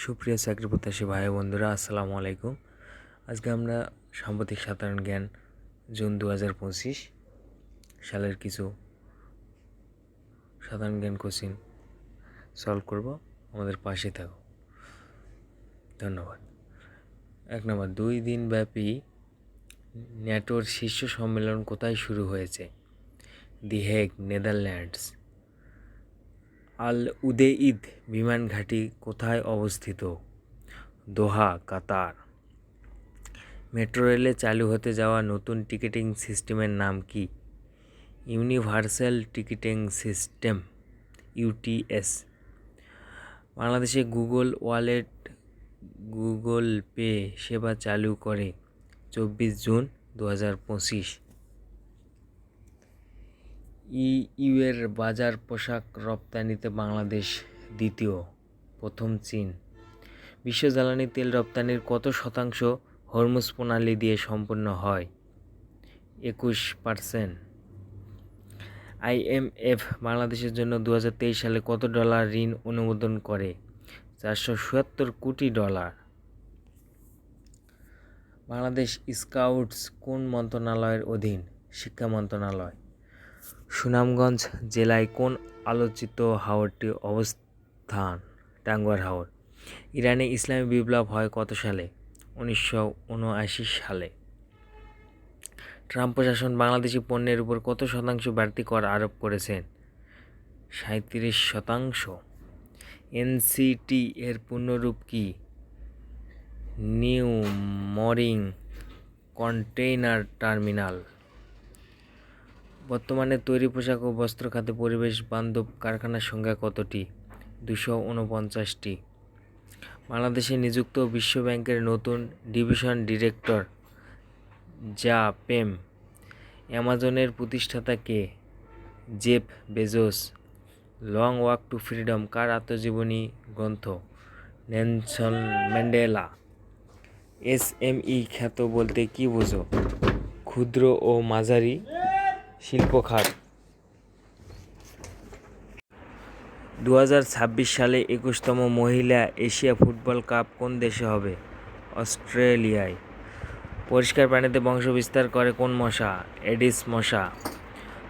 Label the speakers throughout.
Speaker 1: সুপ্রিয় চাকরি প্রত্যাশী ভাই বন্ধুরা, আসসালামু আলাইকুম। আজকে আমরা সাম্প্রতিক সাধারণ জ্ঞান জুন 2025 সালের কিছু সাধারণ জ্ঞান কোশ্চিন সলভ করব। আমাদের পাশে থাকো। ধন্যবাদ। 1 নম্বর, 2 দিন ব্যাপী ন্যাটোর শীর্ষ সম্মেলন কোথায় শুরু হয়েছে? দি হেগ, নেদারল্যান্ডস। আল উদেইদ বিমান ঘাঁটি কোথায় অবস্থিত? দোহা, কাতার। মেট্রো রেলে চালু হতে যাওয়া নতুন টিকিটিং সিস্টেমের নাম কি? Universal ticketing system, UTS. বাংলাদেশে গুগল ওয়ালেট গুগল পে সেবা চালু করে 24 জুন 2025। ইউএর বাজার পোশাক রপ্তানিতে বাংলাদেশ দ্বিতীয়, প্রথম চীন। বিশ্ব জ্বালানি তেল রপ্তানির কত শতাংশ হরমুজ প্রণালী দিয়ে সম্পন্ন হয়? 21%। আইএমএফ বাংলাদেশের জন্য 2023 সালে কত ডলার ঋণ অনুমোদন করে? 477 কোটি ডলার। বাংলাদেশ স্কাউটস কোন মন্ত্রণালয়ের অধীন? শিক্ষা মন্ত্রণালয়। সুনামগঞ্জ জেলায় কোন আলোচিত হাওরটি অবস্থান? টাঙ্গুয়ার হাওর। ইরানে ইসলামী বিপ্লব হয় কত সালে? 1979 সালে। ট্রাম্প প্রশাসন বাংলাদেশি পণ্যের উপর কত শতাংশ বাড়তি কর আরোপ করেছেন? 37%। এনসিটি এর পূর্ণরূপ কি? New mooring container terminal. বর্তমানে তৈরি পোশাক ও বস্ত্র খাতে পরিবেশ বান্ধব কারখানার সংখ্যা কতটি? 249টি। বাংলাদেশে নিযুক্ত বিশ্ব ব্যাংকের নতুন ডিভিশন ডিরেক্টর জাপেম। অ্যামাজনের প্রতিষ্ঠাতা কে? Jeff Bezos. Long walk to freedom কার আত্মজীবনী গ্রন্থ? Nelson Mandela. এসএমই খ্যাত বলতে কি বোঝো? ক্ষুদ্র ও মাঝারি শিল্প খাত। 2026 সালে 21তম মহিলা এশিয়া ফুটবল কাপ কোন দেশে হবে? অস্ট্রেলিয়ায়। পরিষ্কার পানিতে বংশবিস্তার করে কোন মশা? এডিস মশা।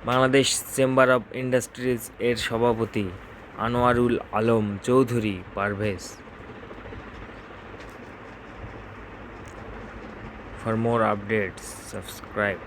Speaker 1: বাংলাদেশ চেম্বার অব ইন্ডাস্ট্রিজ এর সভাপতি? Anwarul Alam Chowdhury Parvez. For more updates, subscribe.